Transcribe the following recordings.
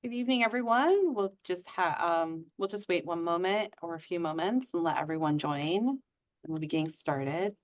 Good evening, everyone. We'll just wait one moment or a few moments and let everyone join, and we'll be getting started.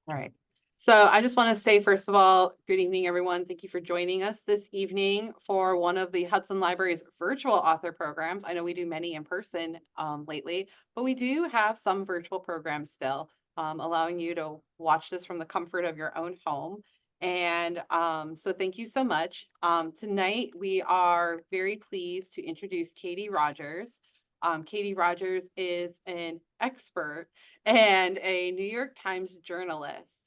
All right. So I just want to say, first of all, good evening, everyone. Thank you for joining us this evening for one of the Hudson Library's virtual author programs. I know we do many in person lately, but we do have some virtual programs still, allowing you to watch this from the comfort of your own home. And so thank you so much. Tonight, we are very pleased to introduce Katie Rogers. Katie Rogers is an expert and a New York Times journalist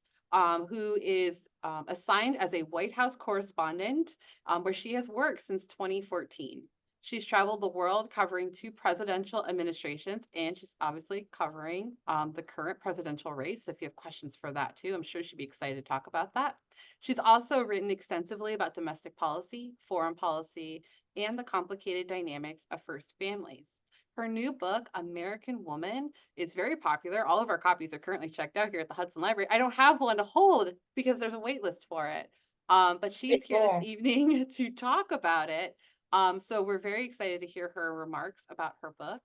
who is assigned as a White House correspondent, where she has worked since 2014. She's traveled the world covering two presidential administrations, and she's obviously covering the current presidential race. So if you have questions for that too, I'm sure she'd be excited to talk about that. She's also written extensively about domestic policy, foreign policy, and the complicated dynamics of first families. Her new book, American Woman, is very popular. All of our copies are currently checked out here at the Hudson Library. I don't have one to hold because there's a wait list for it. But she's here this evening to talk about it. So we're very excited to hear her remarks about her book.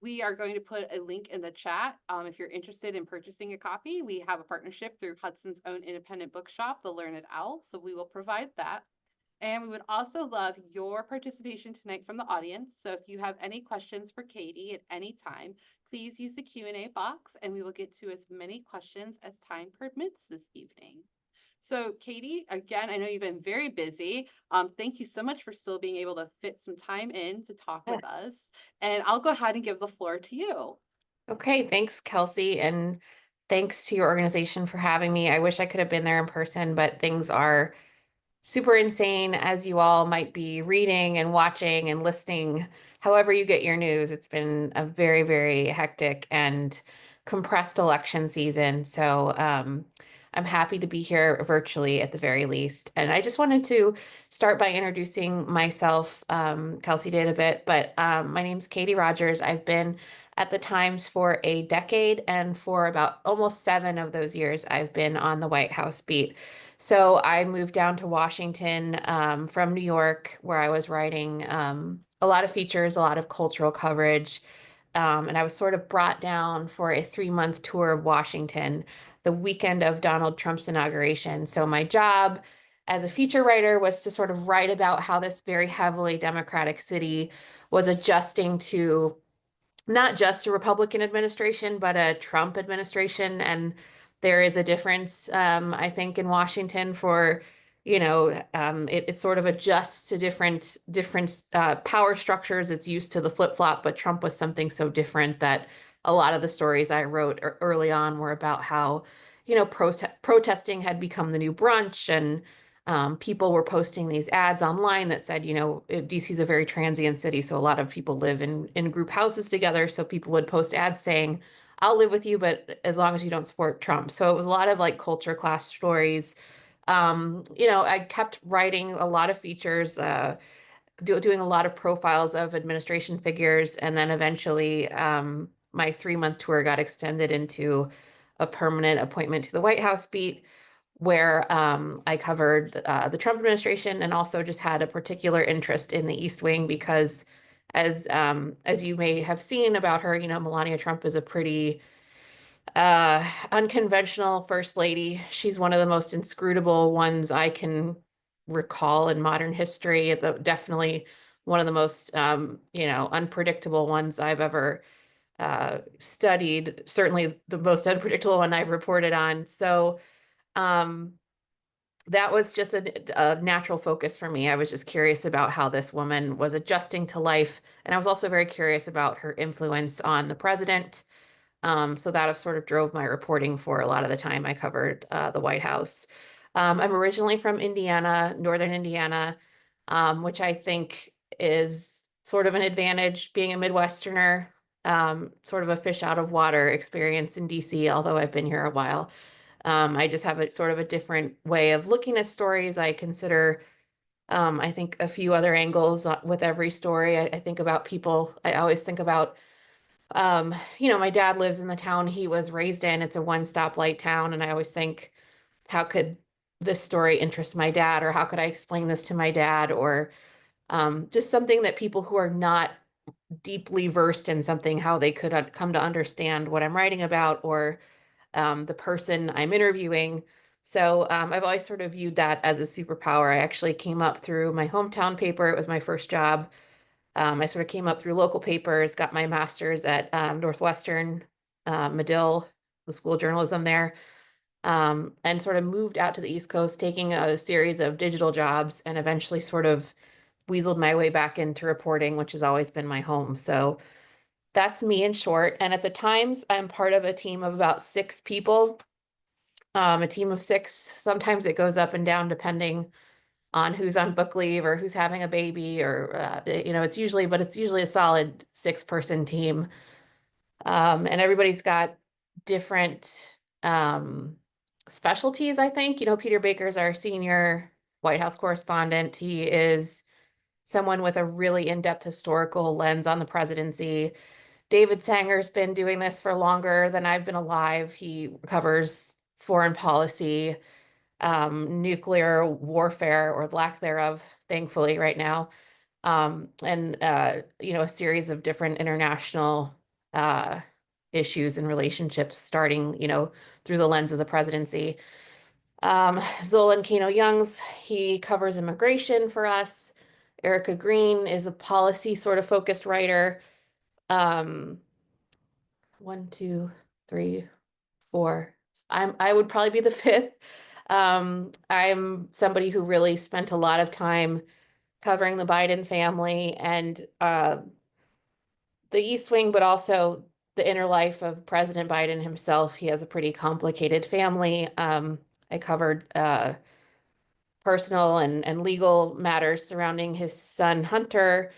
We are going to put a link in the chat. If you're interested in purchasing a copy, we have a partnership through Hudson's own independent bookshop, The Learned Owl. So we will provide that. And we would also love your participation tonight from the audience. So if you have any questions for Katie at any time, please use the Q&A box and we will get to as many questions as time permits this evening. So Katie, again, I know you've been very busy. Thank you so much for still being able to fit some time in to talk Yes. with us. And I'll go ahead and give the floor to you. Okay, thanks, Kelsey, and thanks to your organization for having me. I wish I could have been there in person, but things are super insane, as you all might be reading and watching and listening. However you get your news, it's been a very, very hectic and compressed election season. So I'm happy to be here virtually at the very least. And I just wanted to start by introducing myself. Kelsey did a bit, but my name's Katie Rogers. I've been at the Times for a decade, and for about almost 7 of those years, I've been on the White House beat. So I moved down to Washington from New York, where I was writing a lot of features, a lot of cultural coverage. And I was sort of brought down for a 3-month tour of Washington the weekend of Donald Trump's inauguration. So my job as a feature writer was to sort of write about how this very heavily Democratic city was adjusting to not just a Republican administration, but a Trump administration. And there is a difference, I think, in Washington for, it sort of adjusts to different power structures. It's used to the flip-flop, but Trump was something so different that a lot of the stories I wrote early on were about how, protesting had become the new brunch, and people were posting these ads online that said, DC is a very transient city, so a lot of people live in group houses together. So people would post ads saying, "I'll live with you, but as long as you don't support Trump." So it was a lot of like culture class stories. I kept writing a lot of features, doing a lot of profiles of administration figures, and then eventually my 3-month tour got extended into a permanent appointment to the White House beat, where I covered the Trump administration and also just had a particular interest in the East Wing because, as you may have seen about her, Melania Trump is a pretty unconventional first lady. She's one of the most inscrutable ones I can recall in modern history. Definitely one of the most unpredictable ones I've ever studied. Certainly the most unpredictable one I've reported on. So um, that was just a natural focus for me. I was just curious about how this woman was adjusting to life. And I was also very curious about her influence on the president. So that sort of drove my reporting for a lot of the time I covered the White House. I'm originally from Indiana, Northern Indiana, which I think is sort of an advantage being a Midwesterner, sort of a fish out of water experience in DC, although I've been here a while. I just have a sort of a different way of looking at stories. I consider, I think, a few other angles with every story. I think about people. I always think about My dad lives in the town he was raised in. It's a one-stoplight town, and I always think, how could this story interest my dad, or how could I explain this to my dad, or just something that people who are not deeply versed in something, how they could come to understand what I'm writing about, or the person I'm interviewing. So I've always sort of viewed that as a superpower. I actually came up through my hometown paper. It was my first job. I sort of came up through local papers, got my master's at Northwestern, Medill, the School of Journalism there, and sort of moved out to the East Coast, taking a series of digital jobs, and eventually sort of weaseled my way back into reporting, which has always been my home. So that's me in short. And at the Times, I'm part of a team of about 6 people, a team of 6. Sometimes it goes up and down depending on who's on book leave or who's having a baby, or it's usually a solid 6-person team. And everybody's got different specialties, I think. Peter Baker's our senior White House correspondent. He is someone with a really in-depth historical lens on the presidency. David Sanger's been doing this for longer than I've been alive. He covers foreign policy, nuclear warfare or lack thereof, thankfully, right now, and a series of different international uh, issues and relationships, starting through the lens of the presidency. Zolan Kano Youngs, he covers immigration for us. Erica Green is a policy sort of focused writer. Um, 1, 2, 3, 4. I would probably be the 5th. I'm somebody who really spent a lot of time covering the Biden family and the East Wing, but also the inner life of President Biden himself. He has a pretty complicated family. I covered personal and legal matters surrounding his son Hunter.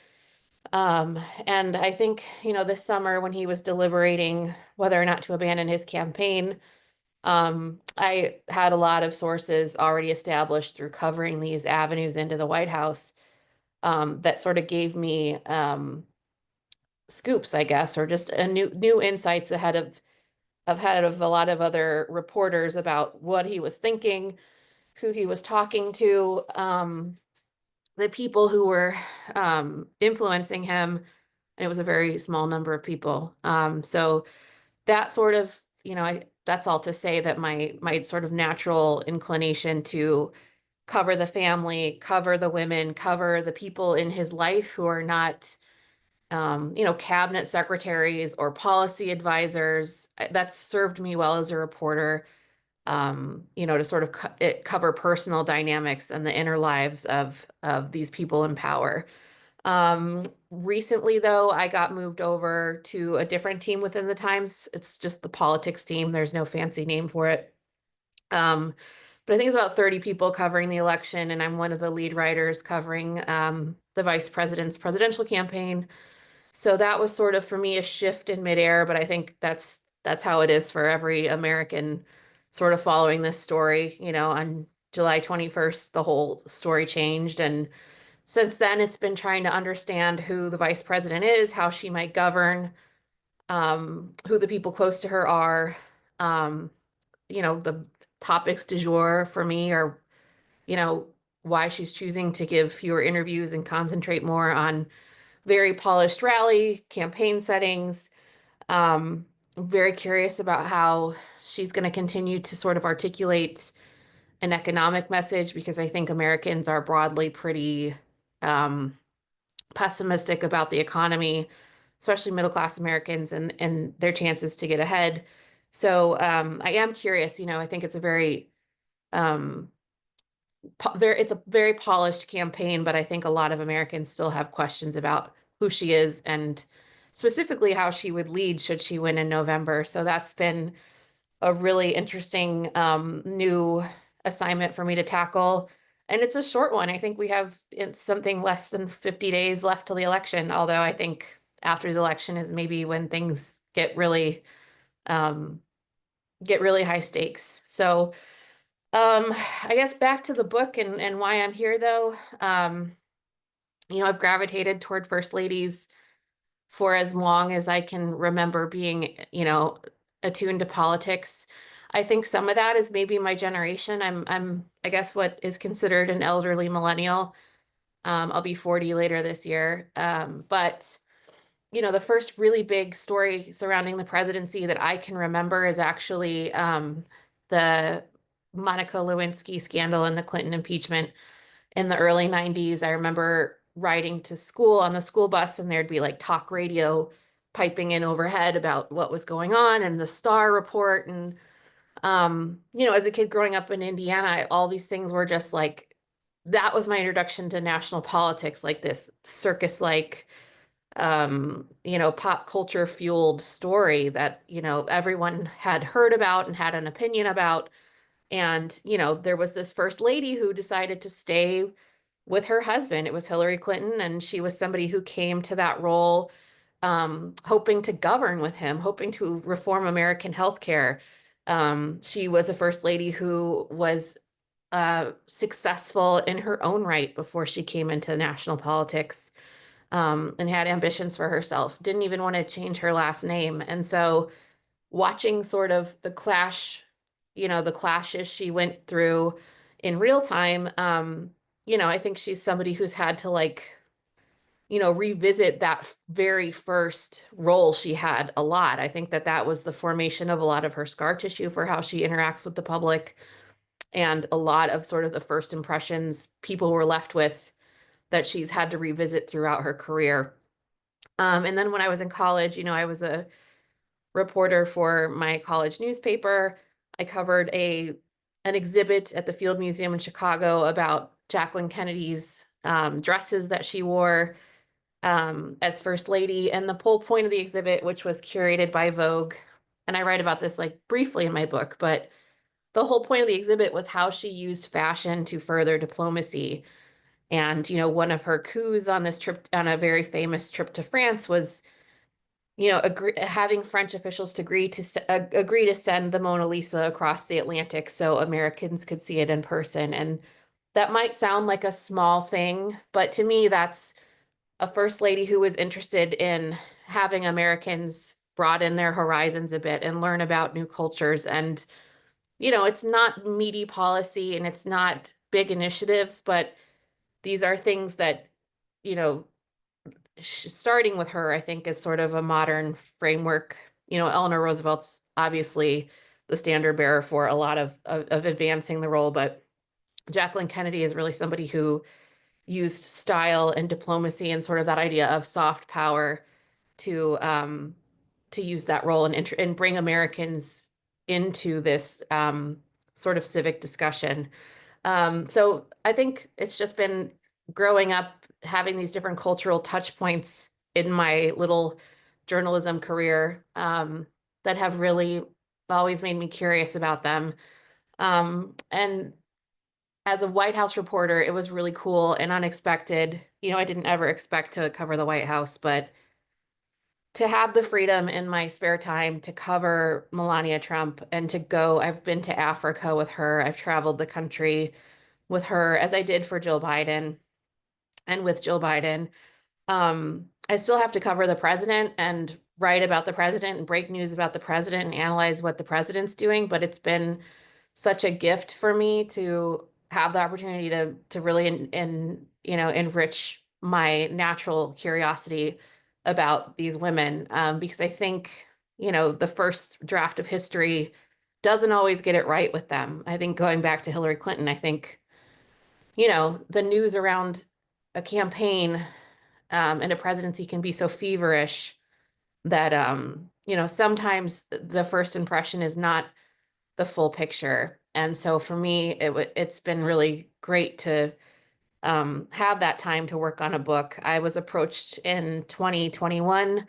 And I think, this summer when he was deliberating whether or not to abandon his campaign, I had a lot of sources already established through covering these avenues into the White House, that sort of gave me scoops, I guess, or just a new insights ahead of a lot of other reporters about what he was thinking, who he was talking to, the people who were influencing him. And it was a very small number of people. So that sort of, that's all to say that my sort of natural inclination to cover the family, cover the women, cover the people in his life who are not, cabinet secretaries or policy advisors, that's served me well as a reporter, to sort of cover personal dynamics and the inner lives of these people in power. Recently, though, I got moved over to a different team within the Times. It's just the politics team. There's no fancy name for it. But I think it's about 30 people covering the election, and I'm one of the lead writers covering the vice president's presidential campaign. So that was sort of for me a shift in midair, but I think that's how it is for every American sort of following this story. On July 21st, the whole story changed, and since then, it's been trying to understand who the vice president is, how she might govern, who the people close to her are. Um, the topics du jour for me are, you know, why she's choosing to give fewer interviews and concentrate more on very polished rally campaign settings. I'm very curious about how she's going to continue to sort of articulate an economic message, because I think Americans are broadly pretty um, pessimistic about the economy, especially middle class Americans and their chances to get ahead. So I am curious. I think it's a um, it's a very polished campaign, but I think a lot of Americans still have questions about who she is and specifically how she would lead should she win in November. So that's been a really interesting new assignment for me to tackle. And it's a short one. I think we have it's something less than 50 days left till the election, although I think after the election is maybe when things um, get really high stakes. So I guess back to the book and why I'm here though. I've gravitated toward first ladies for as long as I can remember being, attuned to politics. I think some of that is maybe my generation. I guess what is considered an elderly millennial. I'll be 40 later this year. But the first really big story surrounding the presidency that I can remember is actually the Monica Lewinsky scandal and the Clinton impeachment in the early 90s. I remember riding to school on the school bus, and there'd be like talk radio piping in overhead about what was going on and the Star report. And, as a kid growing up in Indiana, all these things were just like, that was my introduction to national politics, like this circus like pop culture fueled story that, everyone had heard about and had an opinion about. And, there was this first lady who decided to stay with her husband. It was Hillary Clinton, and she was somebody who came to that role hoping to govern with him, hoping to reform American healthcare. She was a first lady who was successful in her own right before she came into national politics, and had ambitions for herself, didn't even want to change her last name. And so watching sort of the clash, the clashes she went through in real time, I think she's somebody who's had to revisit that very first role she had a lot. I think that that was the formation of a lot of her scar tissue for how she interacts with the public, and a lot of sort of the first impressions people were left with that she's had to revisit throughout her career. And then when I was in college, I was a reporter for my college newspaper. I covered an exhibit at the Field Museum in Chicago about Jacqueline Kennedy's dresses that she wore as First Lady. And the whole point of the exhibit, which was curated by Vogue, and I write about this like briefly in my book, but the whole point of the exhibit was how she used fashion to further diplomacy. And, one of her coups on this trip, on a very famous trip to France, was, having French officials to agree to send the Mona Lisa across the Atlantic so Americans could see it in person. And that might sound like a small thing, but to me, that's a first lady who was interested in having Americans broaden their horizons a bit and learn about new cultures. And, it's not meaty policy and it's not big initiatives, but these are things that, you know, starting with her, I think, is sort of a modern framework. Eleanor Roosevelt's obviously the standard bearer for a lot of advancing the role, but Jacqueline Kennedy is really somebody who used style and diplomacy and sort of that idea of soft power to use that role and bring Americans into this sort of civic discussion. So I think it's just been growing up, having these different cultural touch points in my little journalism career that have really always made me curious about them. And as a White House reporter, it was really cool and unexpected. I didn't ever expect to cover the White House, but to have the freedom in my spare time to cover Melania Trump and I've been to Africa with her. I've traveled the country with her, as I did for Jill Biden and with Jill Biden. I still have to cover the president and write about the president and break news about the president and analyze what the president's doing. But it's been such a gift for me to have the opportunity to really enrich my natural curiosity about these women, because I think the first draft of history doesn't always get it right with them. I think going back to Hillary Clinton, I think the news around a campaign and a presidency can be so feverish that sometimes the first impression is not the full picture. And so for me, it's been really great to have that time to work on a book. I was approached in 2021.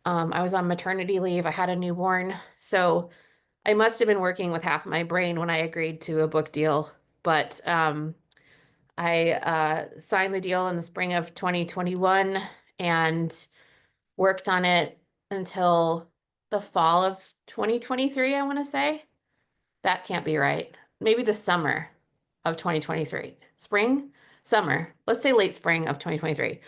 I was on maternity leave. I had a newborn. So I must have been working with half my brain when I agreed to a book deal. But I signed the deal in the spring of 2021 and worked on it until the fall of 2023, I want to say. That can't be right. Maybe the summer of 2023. Spring? Summer. Let's say late spring of 2023.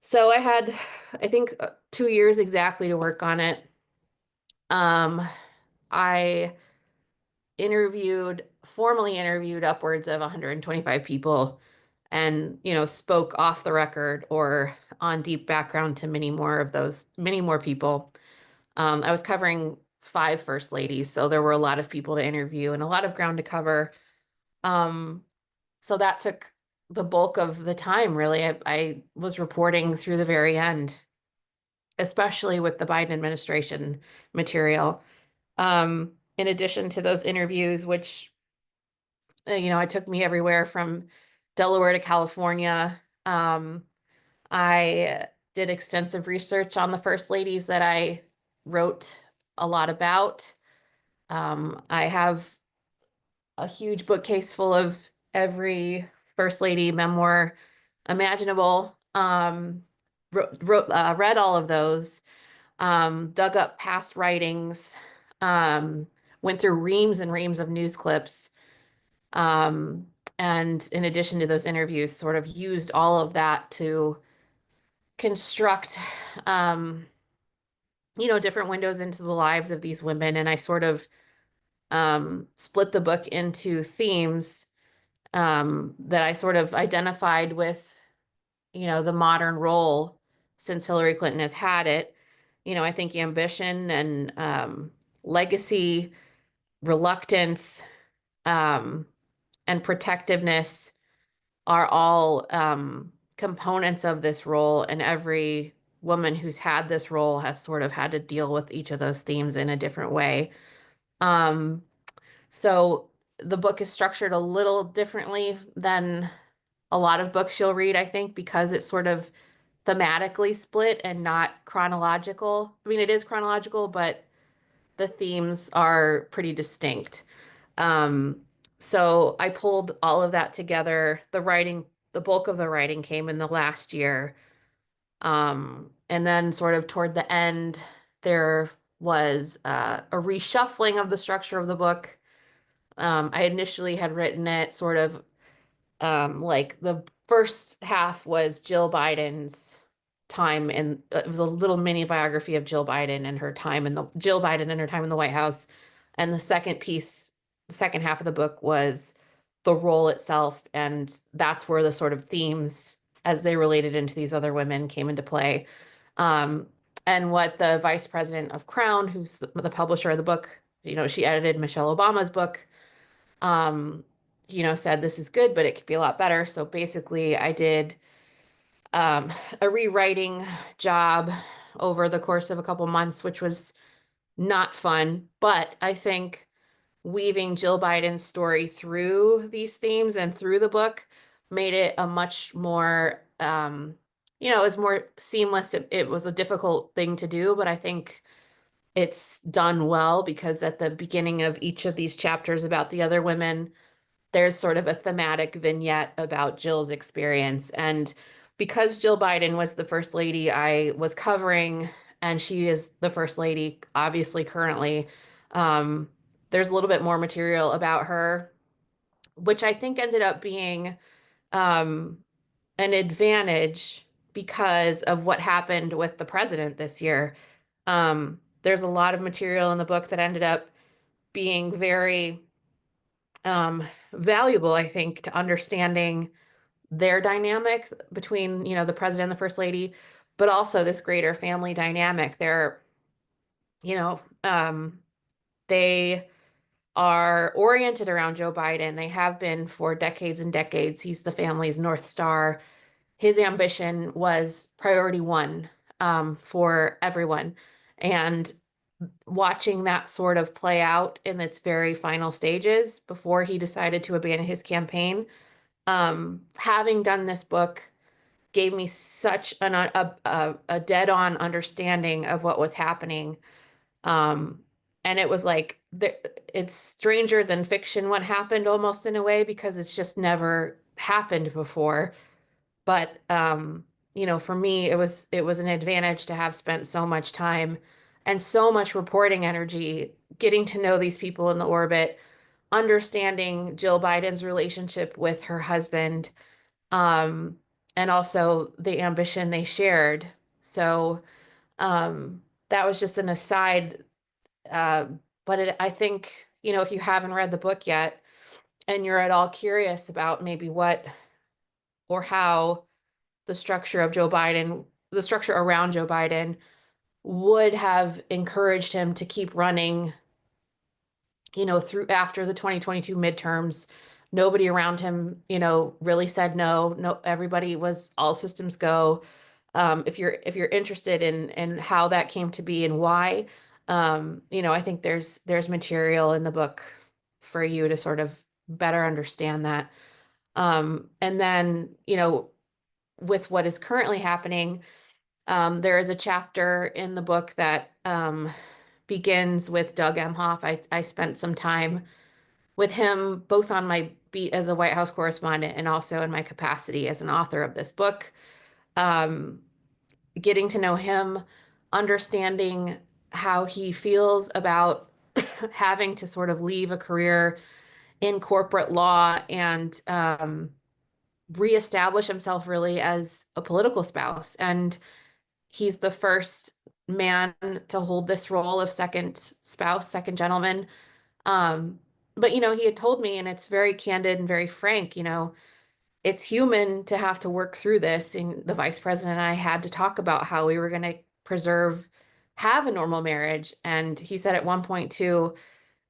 So I had, I think, 2 years exactly to work on it. I formally interviewed upwards of 125 people and, spoke off the record or on deep background to many more people. I was covering 5 first ladies, so there were a lot of people to interview and a lot of ground to cover. Um, so that took the bulk of the time, really. I was reporting through the very end, especially with the Biden administration material. In addition to those interviews, which, it took me everywhere from Delaware to California. I did extensive research on the first ladies that I wrote a lot about. I have a huge bookcase full of every first lady memoir imaginable. Read all of those, dug up past writings, um, went through reams and reams of news clips. Um, and in addition to those interviews, sort of used all of that to construct, um, different windows into the lives of these women. And I sort of split the book into themes that I sort of identified with, the modern role since Hillary Clinton has had it. I think ambition and legacy, reluctance, um, and protectiveness are all components of this role, and every woman who's had this role has sort of had to deal with each of those themes in a different way. Um, so the book is structured a little differently than a lot of books you'll read, I think, because it's sort of thematically split and not chronological. I mean, it is chronological, but the themes are pretty distinct. Um, so I pulled all of that together. The bulk of the writing came in the last year. And then sort of toward the end, there was a reshuffling of the structure of the book. I initially had written it sort of like the first half was Jill Biden's time, and it was a little mini biography of Jill Biden and her time in the White House. And the second half of the book was the role itself, and that's where the sort of themes as they related into these other women came into play. Um, and what the vice president of Crown, who's the publisher of the book, she edited Michelle Obama's book, um, said this is good, but it could be a lot better. So basically, I did a rewriting job over the course of a couple months, which was not fun. But I think weaving Jill Biden's story through these themes and through the book made it a much more, it was more seamless. It was a difficult thing to do, but I think it's done well because at the beginning of each of these chapters about the other women, there's sort of a thematic vignette about Jill's experience. And because Jill Biden was the first lady I was covering, and she is the first lady, obviously, currently, um, there's a little bit more material about her, which I think ended up being um, an advantage because of what happened with the president this year. There's a lot of material in the book that ended up being very valuable, I think, to understanding their dynamic between, the president and the first lady, but also this greater family dynamic. You know, um, they are oriented around Joe Biden. They have been for decades and decades. He's the family's North Star. His ambition was priority one, for everyone. And watching that sort of play out in its very final stages before he decided to abandon his campaign, having done this book gave me such a dead-on understanding of what was happening. Um, and it was like it's stranger than fiction what happened almost in a way because it's just never happened before. But for me, it was an advantage to have spent so much time and so much reporting energy getting to know these people in the orbit, understanding Jill Biden's relationship with her husband, um, and also the ambition they shared. So that was just an aside. Uh, but I think, if you haven't read the book yet and you're at all curious about maybe what or how the structure around Joe Biden would have encouraged him to keep running, through after the 2022 midterms. Nobody around him, really said no. No, everybody was all systems go. If you're interested in how that came to be and why, I think there's material in the book for you to sort of better understand that. And then, with what is currently happening, there is a chapter in the book that begins with Doug Emhoff. I spent some time with him both on my beat as a White House correspondent and also in my capacity as an author of this book. Um, Getting to know him, understanding how he feels about having to sort of leave a career in corporate law and reestablish himself really as a political spouse. And he's the first man to hold this role of second spouse, second gentleman. Um, but he had told me, and it's very candid and very frank, it's human to have to work through this. And the vice president and I had to talk about how we were going to have a normal marriage. And he said at one point too,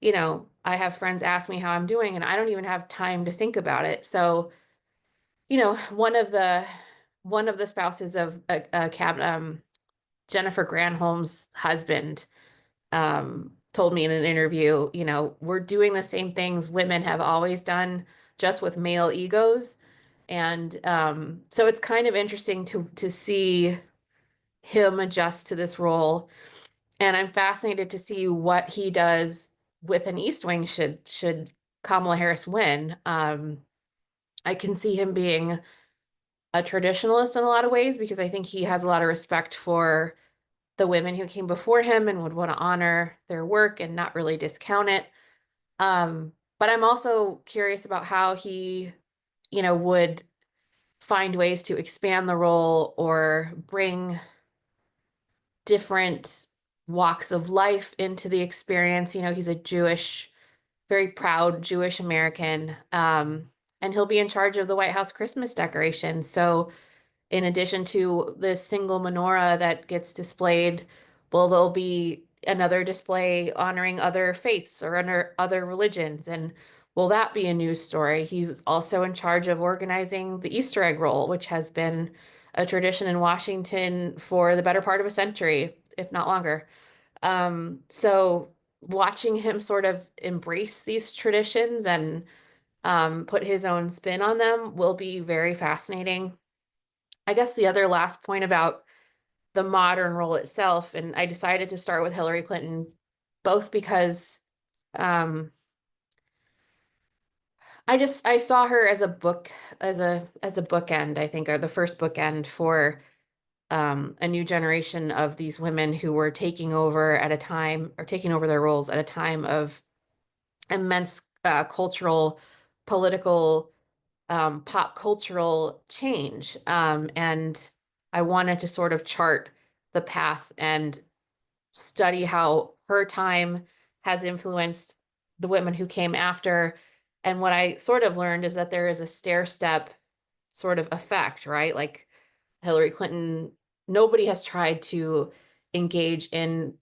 I have friends ask me how I'm doing, and I don't even have time to think about it. So, one of the spouses of Jennifer Granholm's husband told me in an interview, we're doing the same things women have always done, just with male egos. And so it's kind of interesting to see him adjust to this role. And I'm fascinated to see what he does with an East Wing should Kamala Harris win. I can see him being a traditionalist in a lot of ways because I think he has a lot of respect for the women who came before him and would want to honor their work and not really discount it. But I'm also curious about how he, would find ways to expand the role or bring different walks of life into the experience. He's a very proud Jewish American, and he'll be in charge of the White House Christmas decorations. So in addition to the single menorah that gets displayed, well, there'll be another display honoring other faiths or other religions. And will that be a news story? He's also in charge of organizing the Easter egg roll, which has been a tradition in Washington for the better part of a century, if not longer. So watching him sort of embrace these traditions and put his own spin on them will be very fascinating. I guess the other last point about the modern role itself, and I decided to start with Hillary Clinton, both because um, I saw her as a book as a bookend, I think, or the first bookend for a new generation of these women who were taking over at a time or taking over their roles at a time of immense cultural, political, pop cultural change. And I wanted to sort of chart the path and study how her time has influenced the women who came after. And what I sort of learned is that there is a stair step sort of effect, right? Like Hillary Clinton, nobody has tried to engage in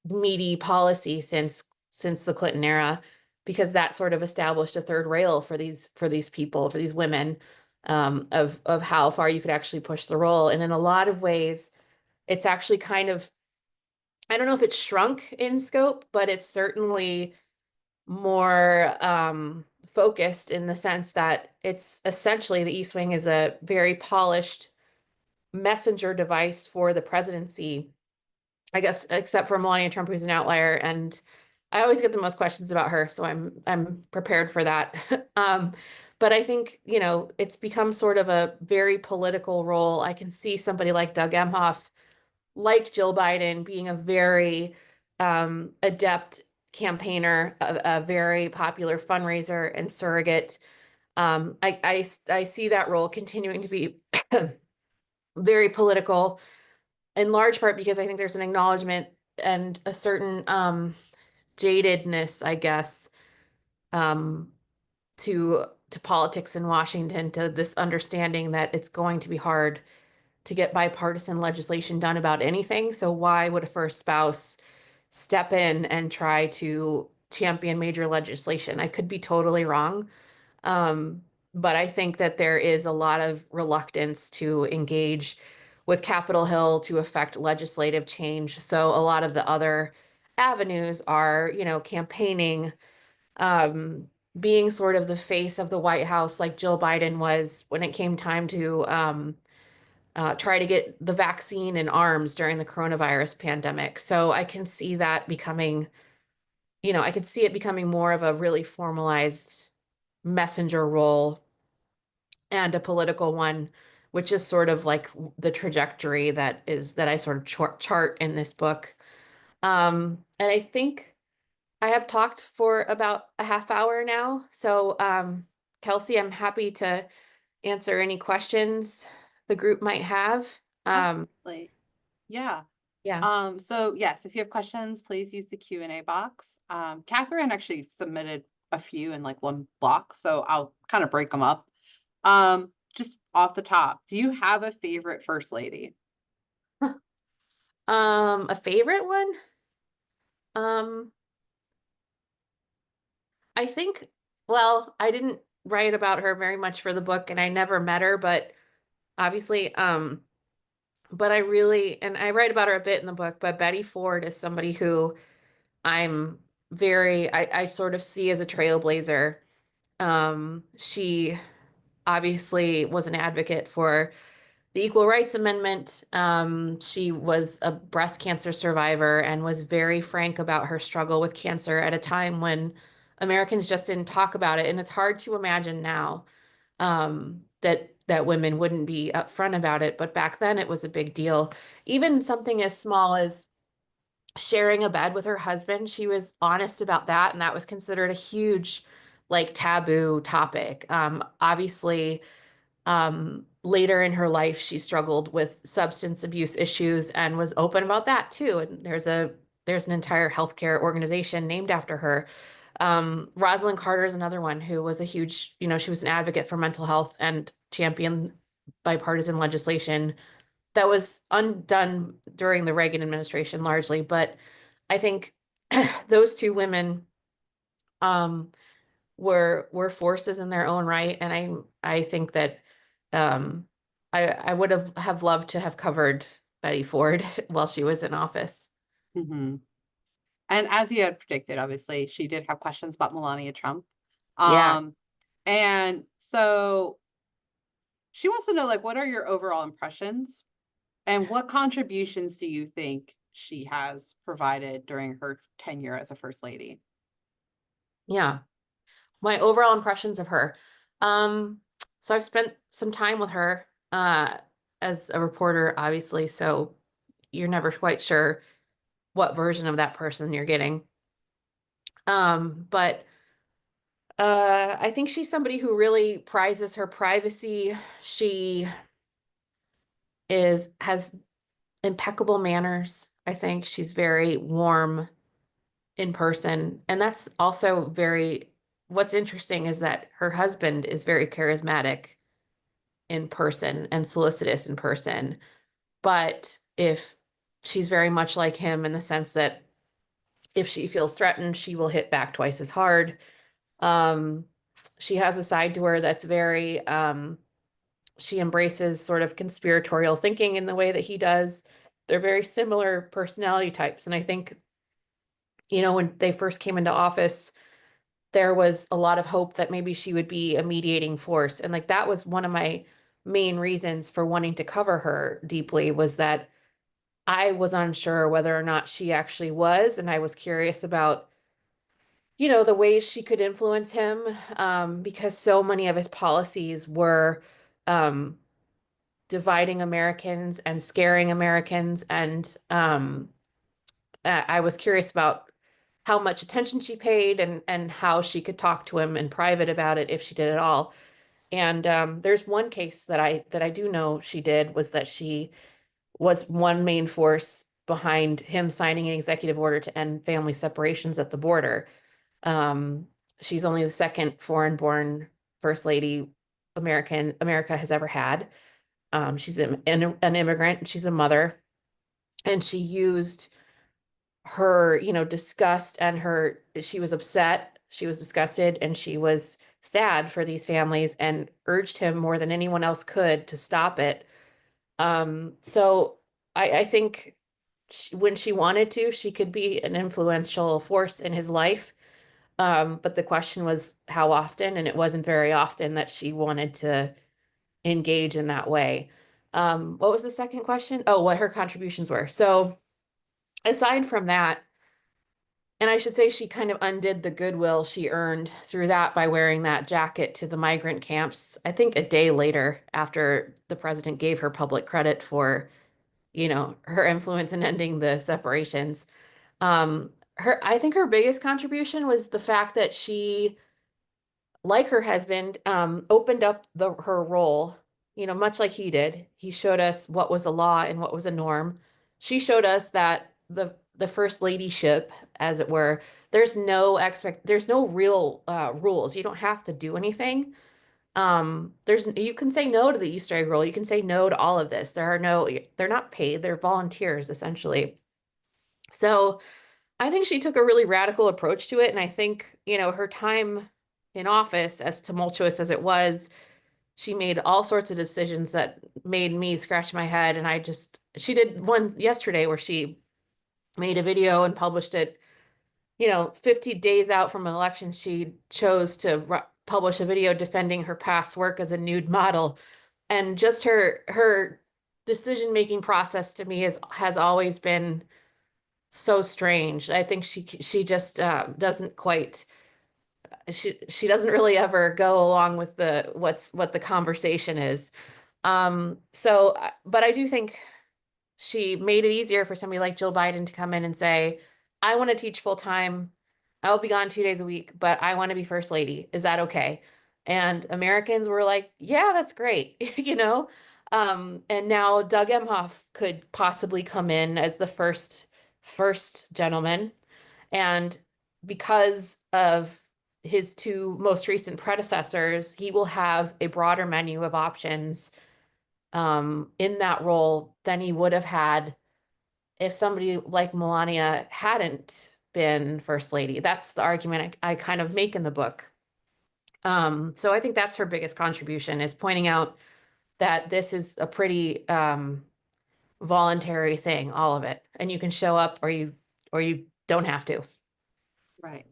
meaty policy since the Clinton era, because that sort of established a third rail for these people, for these women, of how far you could actually push the role. And in a lot of ways, it's actually kind of, I don't know if it's shrunk in scope, but it's certainly more focused in the sense that it's essentially the East Wing is a very polished messenger device for the presidency, I guess, except for Melania Trump, who's an outlier. And I always get the most questions about her, so I'm prepared for that. But I think, it's become sort of a very political role. I can see somebody like Doug Emhoff, like Jill Biden, being a very adept campaigner, a very popular fundraiser and surrogate. I see that role continuing to be very political, in large part because I think there's an acknowledgement and a certain jadedness, I guess, um, to politics in Washington, to this understanding that it's going to be hard to get bipartisan legislation done about anything. So why would a first spouse step in and try to champion major legislation? I could be totally wrong. Um, but I think that there is a lot of reluctance to engage with Capitol Hill to affect legislative change. So a lot of the other avenues are, campaigning, um, being sort of the face of the White House, like Jill Biden was when it came time to try to get the vaccine in arms during the coronavirus pandemic. So I can see that becoming, I could see it becoming more of a really formalized messenger role and a political one, which is sort of like the trajectory that I sort of chart in this book. And I think I have talked for about a half hour now. So, Kelsey, I'm happy to answer any questions the group might have. Um, Absolutely. Yeah. yeah. So yes, if you have questions, please use the Q&A box. Catherine actually submitted a few in like one block, so I'll kind of break them up. Just off the top, do you have a favorite first lady? A favorite one? Um, I think, well, I didn't write about her very much for the book and I never met her, but obviously, but I really, and I write about her a bit in the book, but Betty Ford is somebody who I'm I sort of see as a trailblazer. She obviously was an advocate for the Equal Rights Amendment. She was a breast cancer survivor and was very frank about her struggle with cancer at a time when Americans just didn't talk about it. And it's hard to imagine now that women wouldn't be upfront about it. But back then it was a big deal. Even something as small as sharing a bed with her husband, she was honest about that. And that was considered a huge, like, taboo topic. Obviously, later in her life, she struggled with substance abuse issues and was open about that too. And there's an entire healthcare organization named after her. Rosalind Carter is another one who was a huge, she was an advocate for mental health and championed bipartisan legislation that was undone during the Reagan administration largely. But I think those two women um, were forces in their own right, and I think that um, I would have loved to have covered Betty Ford while she was in office. Hmm. And as you had predicted, obviously, she did have questions about Melania Trump. Yeah, Um, and so she wants to know, like, what are your overall impressions and what contributions do you think she has provided during her tenure as a first lady? yeah. My overall impressions of her. Um, so I've spent some time with her as a reporter, obviously, so you're never quite sure what version of that person you're getting. But I think she's somebody who really prizes her privacy. She has impeccable manners. I think she's very warm in person. And that's also what's interesting is that her husband is very charismatic in person and solicitous in person. But if she's very much like him in the sense that if she feels threatened, she will hit back twice as hard. Um, she has a side to her that's she embraces sort of conspiratorial thinking in the way that he does. They're very similar personality types. And I think, when they first came into office, there was a lot of hope that maybe she would be a mediating force. And like that was one of my main reasons for wanting to cover her deeply, was that I was unsure whether or not she actually was. And I was curious about, the ways she could influence him, because so many of his policies were um, dividing Americans and scaring Americans. And I was curious about how much attention she paid and how she could talk to him in private about it if she did at all. And there's one case that I do know she did, was that she was one main force behind him signing an executive order to end family separations at the border. Um, she's only the second foreign-born first lady America has ever had. She's an immigrant. She's a mother, and she used her, disgust and she was upset, she was disgusted, and she was sad for these families and urged him more than anyone else could to stop it. So I think when she wanted to, she could be an influential force in his life. But the question was how often, and it wasn't very often that she wanted to engage in that way. What was the second question? Oh, what her contributions were. So aside from that, and I should say she kind of undid the goodwill she earned through that by wearing that jacket to the migrant camps, I think a day later after the president gave her public credit for, her influence in ending the separations. I think her biggest contribution was the fact that she, like her husband, opened up her role, much like he did. He showed us what was a law and what was a norm. She showed us that the first ladyship, as it were, there's no real rules. You don't have to do anything. You can say no to the Easter egg roll. You can say no to all of this. They're not paid. They're volunteers, essentially. So I think she took a really radical approach to it. And I think, her time in office, as tumultuous as it was, she made all sorts of decisions that made me scratch my head. And she did one yesterday where she made a video and published it, 50 days out from an election. She chose to publish a video defending her past work as a nude model. And just her decision-making process to me has always been so strange. I think she just doesn't quite she doesn't really ever go along with what the conversation is. But I do think she made it easier for somebody like Jill Biden to come in and say, I want to teach full time. I will be gone 2 days a week, but I want to be first lady. Is that okay? And Americans were like, yeah, that's great. And now Doug Emhoff could possibly come in as the first gentleman. And because of his two most recent predecessors, he will have a broader menu of options in that role than he would have had if somebody like Melania hadn't been first lady. That's the argument I kind of make in the book. So I think that's her biggest contribution, is pointing out that this is a pretty voluntary thing, all of it, and you can show up or you don't have to. Right.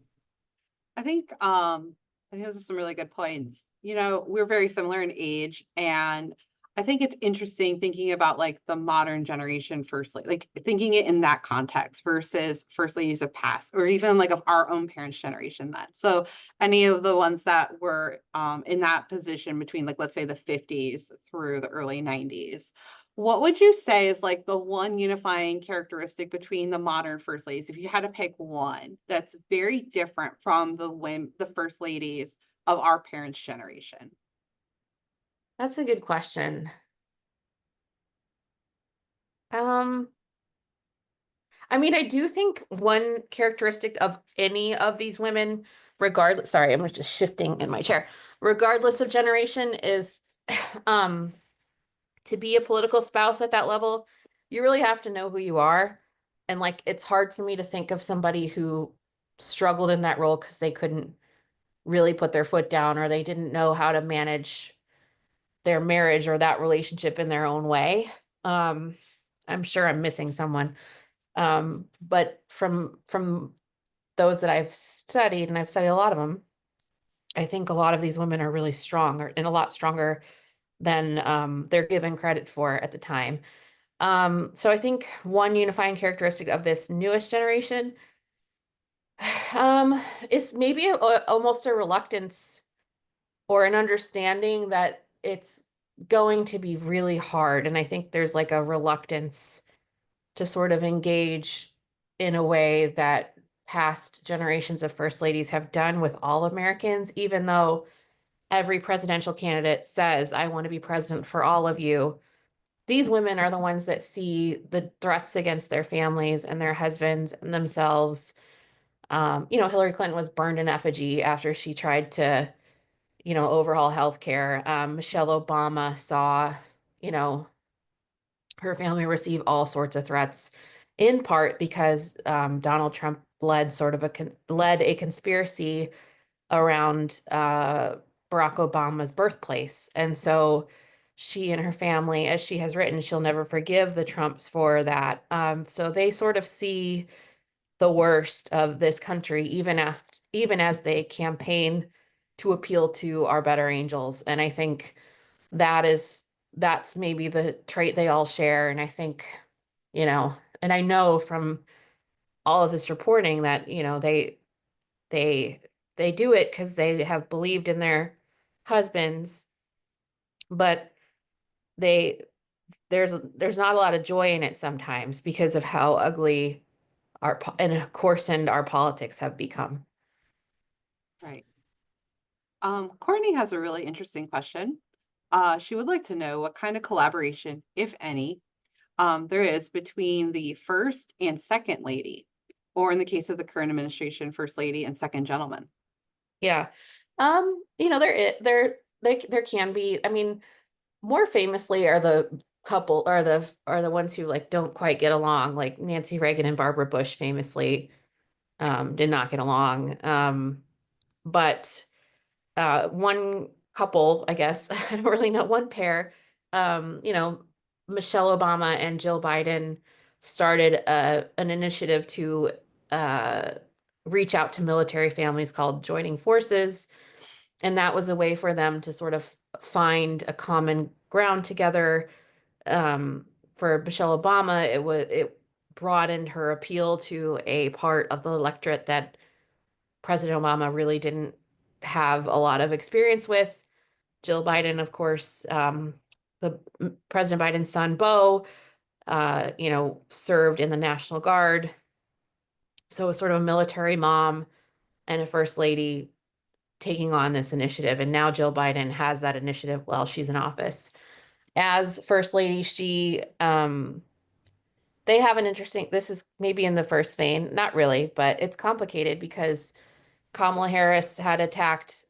I think those are some really good points. We're very similar in age, and I think it's interesting thinking about like the modern generation first like thinking it in that context versus first ladies of past, or even like of our own parents' generation then. So any of the ones that were in that position between, like, let's say the 50s through the early 90s. What would you say is like the one unifying characteristic between the modern first ladies, if you had to pick one that's very different from the first ladies of our parents' generation? That's a good question. Um, I mean, I do think one characteristic of any of these women, regardless, sorry, I'm just shifting in my chair, regardless of generation, is um, to be a political spouse at that level, you really have to know who you are. And like, it's hard for me to think of somebody who struggled in that role because they couldn't really put their foot down, or they didn't know how to manage their marriage or that relationship in their own way. Um, I'm sure I'm missing someone. But from those that I've studied, and I've studied a lot of them, I think a lot of these women are really strong, and a lot stronger than they're given credit for at the time. So I think one unifying characteristic of this newest generation is maybe almost a reluctance or an understanding that it's going to be really hard. And I think there's like a reluctance to sort of engage in a way that past generations of first ladies have done with all Americans, even though every presidential candidate says, I want to be president for all of you. These women are the ones that see the threats against their families and their husbands and themselves. Hillary Clinton was burned in effigy after she tried to, overhaul healthcare. Michelle Obama saw, you know, her family receive all sorts of threats, in part because Donald Trump led a conspiracy around Barack Obama's birthplace. And so she and her family, as she has written, she'll never forgive the Trumps for that. So they sort of see the worst of this country, even as they campaign to appeal to our better angels. And I think that's maybe the trait they all share. And I think, and I know from all of this reporting that, they they do it because they have believed in their husbands, but they there's not a lot of joy in it sometimes because of how ugly and coarsened our politics have become. Right. Courtney has a really interesting question. She would like to know what kind of collaboration, if any, there is between the first and second lady, or in the case of the current administration, first lady and second gentleman. Yeah. There can be, I mean, more famously are the couple are the ones who like don't quite get along, like Nancy Reagan and Barbara Bush famously did not get along. But one couple, I guess, I don't really know, one pair, um, you know, Michelle Obama and Jill Biden started an initiative to uh, reach out to military families called Joining Forces. And that was a way for them to sort of find a common ground together. Um, for Michelle Obama, it broadened her appeal to a part of the electorate that President Obama really didn't have a lot of experience with. Jill Biden, of course, the President Biden's son, Beau, served in the National Guard. So sort of a military mom and a first lady taking on this initiative. And now Jill Biden has that initiative while she's in office. As first lady, they have an interesting, this is maybe in the first vein, not really, but it's complicated because Kamala Harris had attacked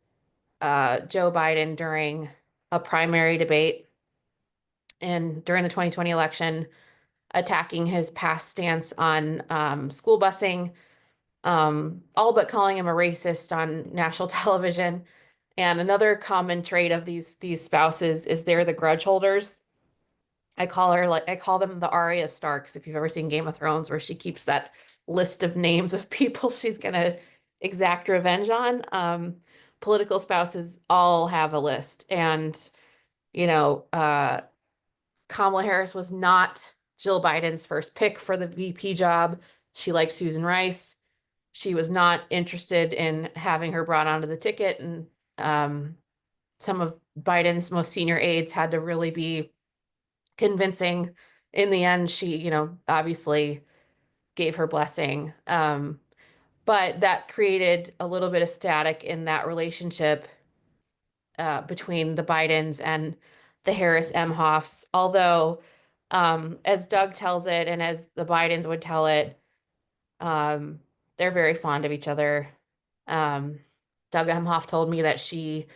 Joe Biden during a primary debate and during the 2020 election, attacking his past stance on school busing, all but calling him a racist on national television. And another common trait of these spouses is they're the grudge holders. I call them the Arya Starks, if you've ever seen Game of Thrones, where she keeps that list of names of people she's gonna exact revenge on. Political spouses all have a list. And, you know, uh, Kamala Harris was not Jill Biden's first pick for the VP job. She liked Susan Rice. She was not interested in having her brought onto the ticket. And some of Biden's most senior aides had to really be convincing. In the end, she, obviously gave her blessing. But that created a little bit of static in that relationship between the Bidens and the Harris Emhoffs. Although, as Doug tells it, and as the Bidens would tell it, um, they're very fond of each other. Um, Doug Emhoff told me that she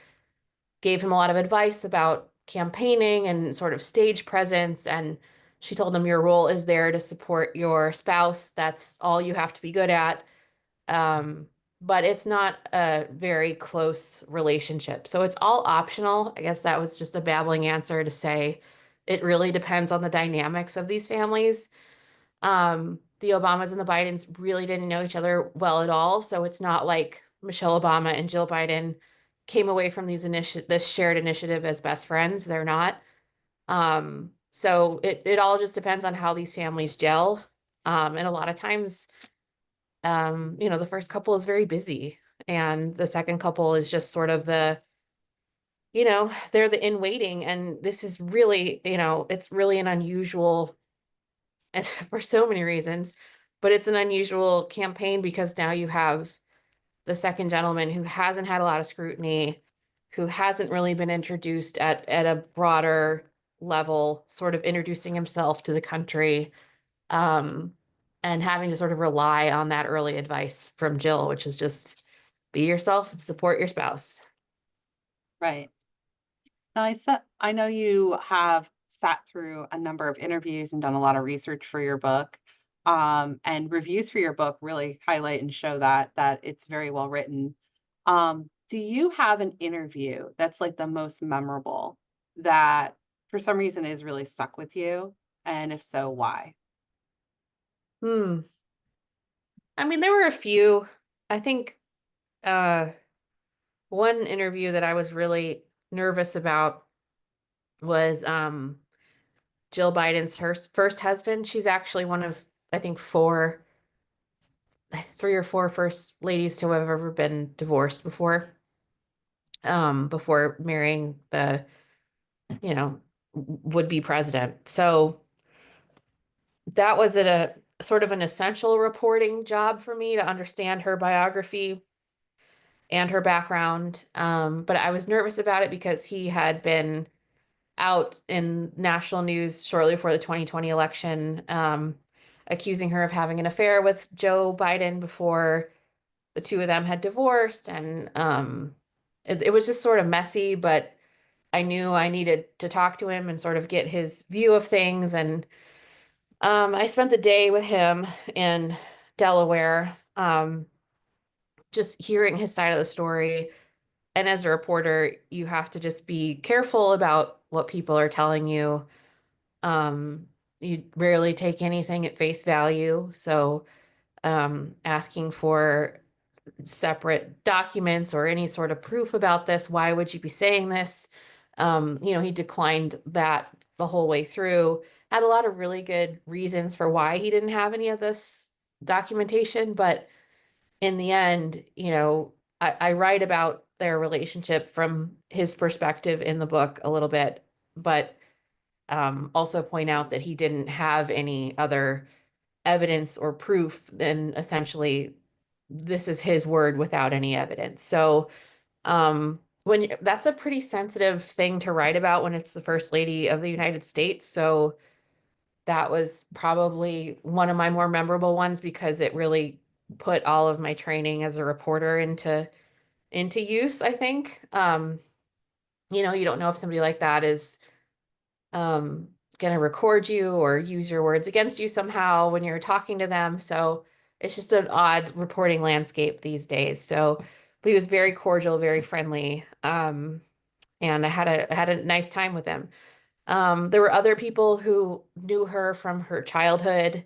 gave him a lot of advice about campaigning and sort of stage presence. And she told him, your role is there to support your spouse. That's all you have to be good at. Um, but it's not a very close relationship. So it's all optional. I guess that was just a babbling answer to say it really depends on the dynamics of these families. The Obamas and the Bidens really didn't know each other well at all. So it's not like Michelle Obama and Jill Biden came away from this shared initiative as best friends. They're not. So it all just depends on how these families gel. And a lot of times, the first couple is very busy, and the second couple is just sort of they're the in waiting. And this is really, it's really an unusual, and for so many reasons, but it's an unusual campaign because now you have the second gentleman who hasn't had a lot of scrutiny, who hasn't really been introduced at a broader level, sort of introducing himself to the country, um, and having to sort of rely on that early advice from Jill, which is just be yourself, support your spouse. Right. Now, I know you have sat through a number of interviews and done a lot of research for your book. And reviews for your book really highlight and show that it's very well written. Do you have an interview that's like the most memorable that for some reason is really stuck with you? And if so, why? Hmm. I mean, there were a few. I think uh one interview that I was really nervous about was Jill Biden's her first husband. She's actually one of, I think, three or four first ladies to have ever been divorced before marrying the, would be president. So that was a sort of an essential reporting job for me to understand her biography and her background. But I was nervous about it because he had been out in national news shortly before the 2020 election, accusing her of having an affair with Joe Biden before the two of them had divorced. And it was just sort of messy, but I knew I needed to talk to him and sort of get his view of things. And I spent the day with him in Delaware, just hearing his side of the story. And as a reporter, you have to just be careful about what people are telling you. Um, you rarely take anything at face value. So, asking for separate documents or any sort of proof about this, why would you be saying this? He declined that the whole way through, had a lot of really good reasons for why he didn't have any of this documentation. But in the end, I write about their relationship from his perspective in the book a little bit, but also point out that he didn't have any other evidence or proof, then essentially this is his word without any evidence. So that's a pretty sensitive thing to write about when it's the first lady of the United States. So that was probably one of my more memorable ones because it really put all of my training as a reporter into use, I think. You don't know if somebody like that is going to record you or use your words against you somehow when you're talking to them. So it's just an odd reporting landscape these days. So, but he was very cordial, very friendly. And I had a nice time with him. There were other people who knew her from her childhood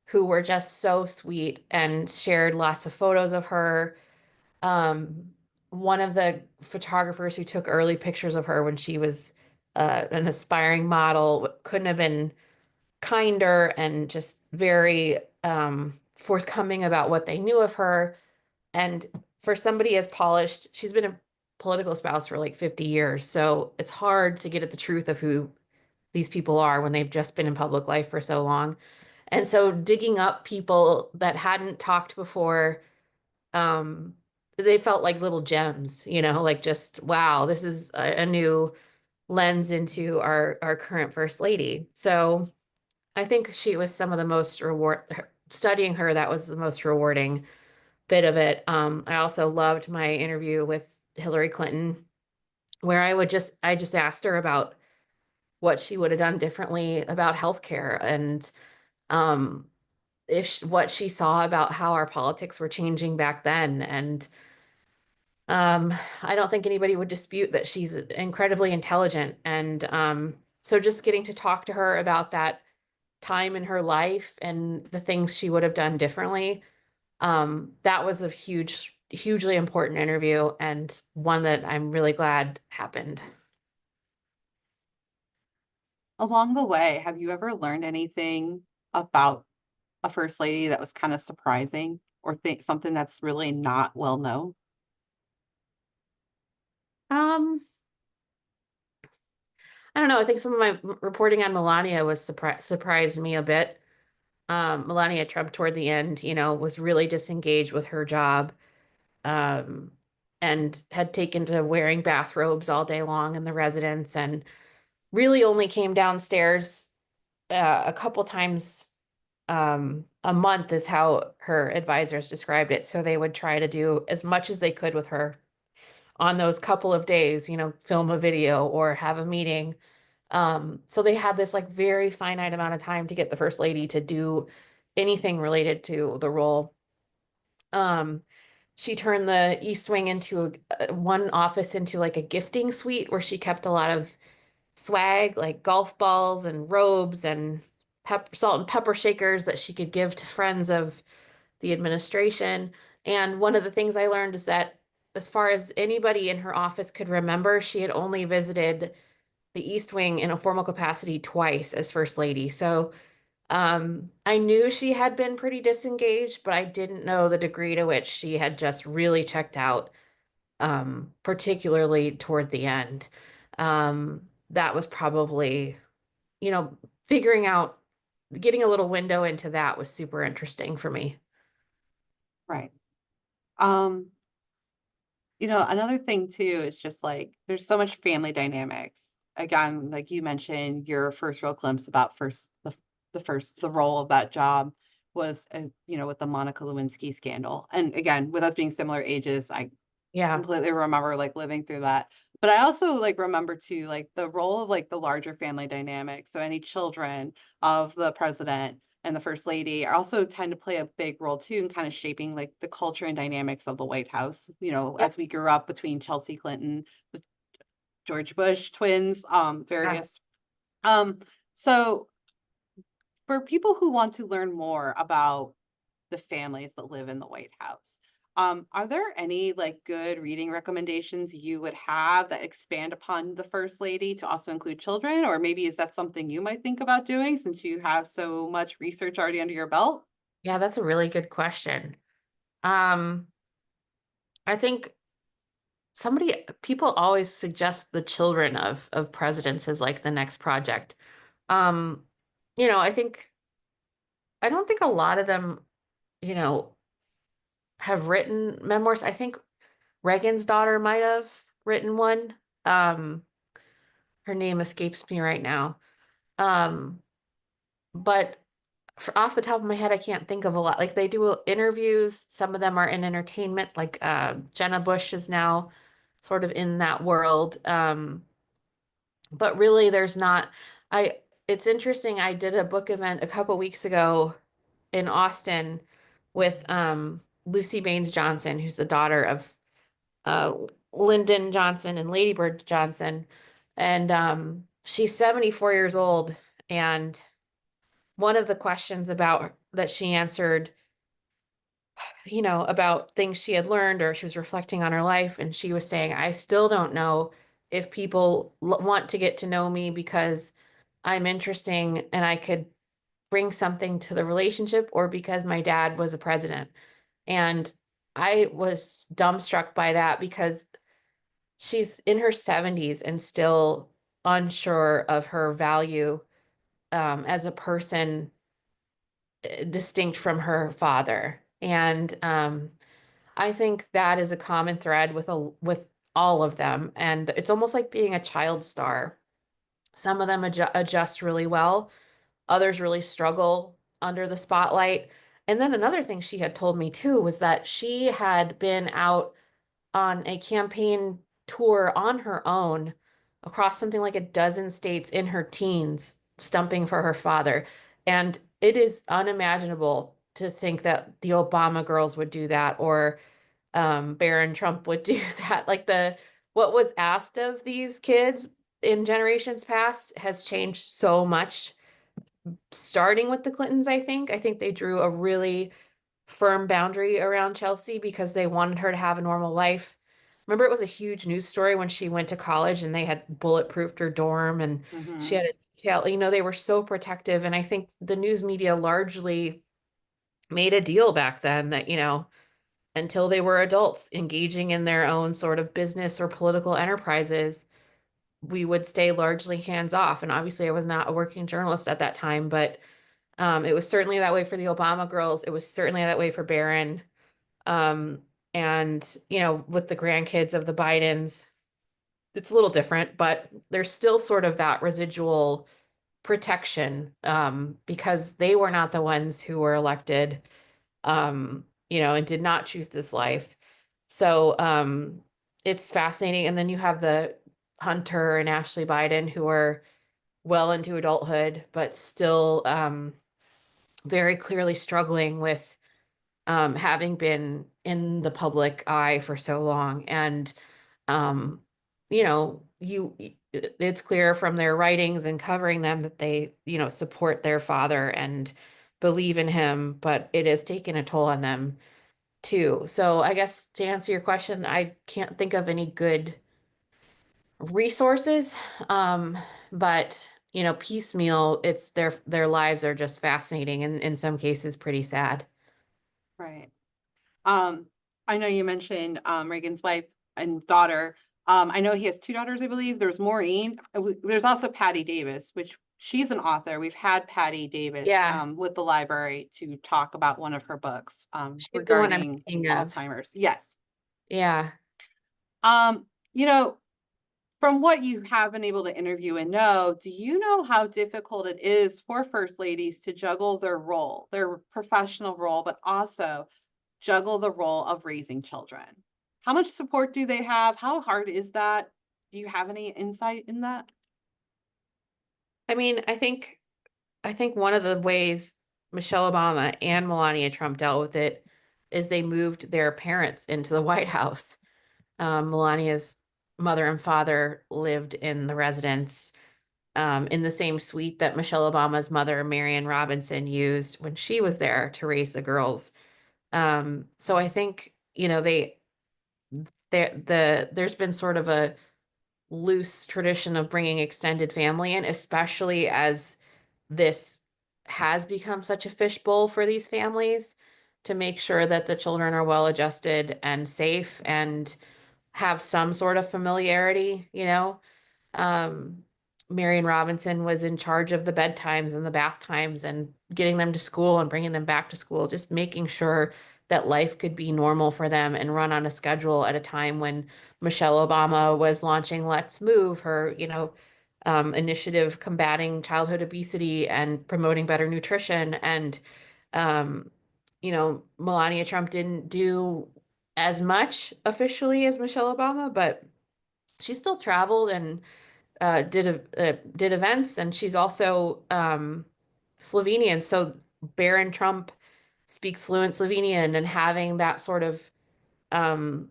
who were just so sweet and shared lots of photos of her. Um, One of the photographers who took early pictures of her when she was an aspiring model couldn't have been kinder and just very forthcoming about what they knew of her. And for somebody as polished, she's been a political spouse for like 50 years. So it's hard to get at the truth of who these people are when they've just been in public life for so long. And so digging up people that hadn't talked before, um, they felt like little gems, like just, wow, this is a new lens into our current first lady. So I think she was some of the most studying her, that was the most rewarding bit of it. I also loved my interview with Hillary Clinton, where I just asked her about what she would have done differently about healthcare and um, what she saw about how our politics were changing back then. And I don't think anybody would dispute that she's incredibly intelligent. And so just getting to talk to her about that time in her life and the things she would have done differently, that was a hugely important interview and one that I'm really glad happened. Along the way, have you ever learned anything about a first lady that was kind of surprising or think something that's really not well known? Um, I don't know. I think some of my reporting on Melania was surprised me a bit. Melania Trump toward the end, was really disengaged with her job, um, and had taken to wearing bathrobes all day long in the residence and really only came downstairs a couple times a month is how her advisors described it. So they would try to do as much as they could with her on those couple of days, film a video or have a meeting. So they had this like very finite amount of time to get the first lady to do anything related to the role. Um, she turned the East Wing into one office into like a gifting suite where she kept a lot of swag, like golf balls and robes and salt and pepper shakers that she could give to friends of the administration. And one of the things I learned is that as far as anybody in her office could remember, she had only visited the East Wing in a formal capacity twice as First Lady. So I knew she had been pretty disengaged, but I didn't know the degree to which she had just really checked out, particularly toward the end. That was probably, you know, figuring out, getting a little window into that was super interesting for me. Right. Um, another thing too is just like there's so much family dynamics. Again, like you mentioned, your first real glimpse about the role of that job was with the Monica Lewinsky scandal. And again, with us being similar ages, I Yeah. completely remember like living through that. But I also like remember too like the role of like the larger family dynamic. So any children of the president and the first lady are also tend to play a big role too in kind of shaping like the culture and dynamics of the White House. Yep. As we grew up between Chelsea Clinton, the George Bush twins, Yeah. various. Um, so for people who want to learn more about the families that live in the White House. Are there any like good reading recommendations you would have that expand upon the First Lady to also include children? Or maybe is that something you might think about doing since you have so much research already under your belt? Yeah, that's a really good question. Um, I think people always suggest the children of presidents as like the next project. Um, I don't think a lot of them, you know, have written memoirs. I think Reagan's daughter might have written one. Um, her name escapes me right now. Um, but off the top of my head, I can't think of a lot. Like they do interviews. Some of them are in entertainment. Like Jenna Bush is now sort of in that world. But really, there's not. I. It's interesting. I did a book event a couple weeks ago in Austin with Lucy Baines Johnson, who's the daughter of uh, Lyndon Johnson and Lady Bird Johnson, and she's 74 years old. And one of the questions about that she answered, about things she had learned or she was reflecting on her life, and she was saying, I still don't know if people want to get to know me because I'm interesting and I could bring something to the relationship, or because my dad was a president. And I was dumbstruck by that because she's in her 70s and still unsure of her value as a person, distinct from her father. And I think that is a common thread with all of them. And it's almost like being a child star. Some of them adjust really well, others really struggle under the spotlight. And then another thing she had told me too was that she had been out on a campaign tour on her own across something like a dozen states in her teens, stumping for her father. And it is unimaginable to think that the Obama girls would do that, or Barron Trump would do that. Like what was asked of these kids in generations past has changed so much, starting with the Clintons, I think. I think they drew a really firm boundary around Chelsea because they wanted her to have a normal life. Remember, it was a huge news story when she went to college and they had bulletproofed her dorm, and she Hmm. had a detail, they were so protective. And I think the news media largely made a deal back then that, until they were adults engaging in their own sort of business or political enterprises, we would stay largely hands off. And obviously, I was not a working journalist at that time, but It was certainly that way for the Obama girls. It was certainly that way for Barron. Um, and, with the grandkids of the Bidens, it's a little different, but there's still sort of that residual protection, because they were not the ones who were elected, and did not choose this life. So, it's fascinating. And then you have the Hunter and Ashley Biden who are well into adulthood, but still, very clearly struggling with, having been in the public eye for so long. And, um, it's clear from their writings and covering them that they, support their father and believe in him, but it has taken a toll on them too. So I guess to answer your question, I can't think of any good resources. But piecemeal, it's their lives are just fascinating and in some cases pretty sad. Right. Um, I know you mentioned Reagan's wife and daughter. I know he has two daughters, I believe. There's Maureen. There's also Patty Davis, which she's an author. We've had Patty Davis Yeah, with the library to talk about one of her books she's the one I'm regarding thinking of. Alzheimer's. Yes. Yeah. Um, you know, from what you have been able to interview and know, do you know how difficult it is for first ladies to juggle their role, their professional role, but also juggle the role of raising children? How much support do they have? How hard is that? Do you have any insight in that? I mean, I think one of the ways Michelle Obama and Melania Trump dealt with it is they moved their parents into the White House. Melania's mother and father lived in the residence, in the same suite that Michelle Obama's mother, Marion Robinson, used when she was there to raise the girls. So I think, there's been sort of a loose tradition of bringing extended family in, especially as this has become such a fishbowl for these families, to make sure that the children are well adjusted and safe and have some sort of familiarity. um, Marion Robinson was in charge of the bedtimes and the bath times and getting them to school and bringing them back to school, just making sure that life could be normal for them and run on a schedule at a time when Michelle Obama was launching Let's Move, her, initiative combating childhood obesity and promoting better nutrition. And, Melania Trump didn't do as much officially as Michelle Obama, but she still traveled and did events, and she's also Slovenian. So Barron Trump speaks fluent Slovenian, and having that sort of um,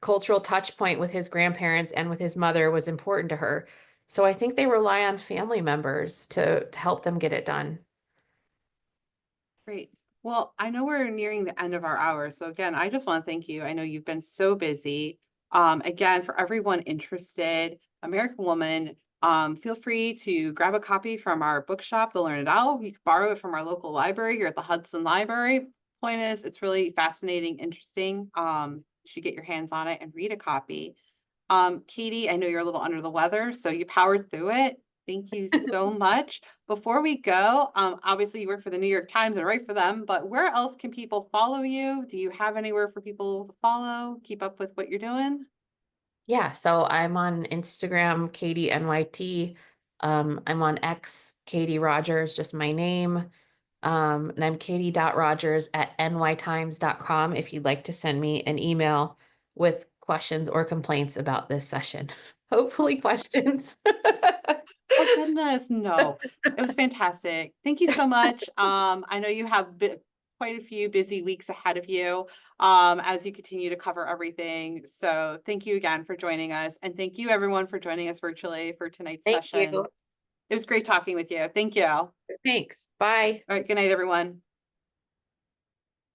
cultural touch point with his grandparents and with his mother was important to her. So I think they rely on family members to help them get it done. Great. Well, I know we're nearing the end of our hour. So again, I just want to thank you. I know you've been so busy. Again, for everyone interested, American Woman, feel free to grab a copy from our bookshop, The Learned Owl. You can borrow it from our local library here at the Hudson Library. Point is, it's really fascinating, interesting. You should get your hands on it and read a copy. Katie, I know you're a little under the weather, so you powered through it. Thank you so much. Before we go, obviously you work for the New York Times and write for them, but where else can people follow you? Do you have anywhere for people to follow, keep up with what you're doing? Yeah, so I'm on Instagram, Katie NYT. I'm on X, Katie Rogers, just my name. And I'm katie.rogers@nytimes.com if you'd like to send me an email with questions or complaints about this session. Hopefully questions. Oh goodness, no. It was fantastic. Thank you so much. I know you have quite a few busy weeks ahead of you as you continue to cover everything. So thank you again for joining us. And thank you everyone for joining us virtually for tonight's Thank session. you. It was great talking with you. Thank you. All Thanks. Bye. right, good night, everyone.